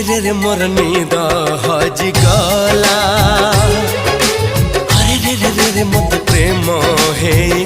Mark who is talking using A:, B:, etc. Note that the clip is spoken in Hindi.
A: रे मोर नींद हजी गला अरे रे रे रे मत प्रेम हे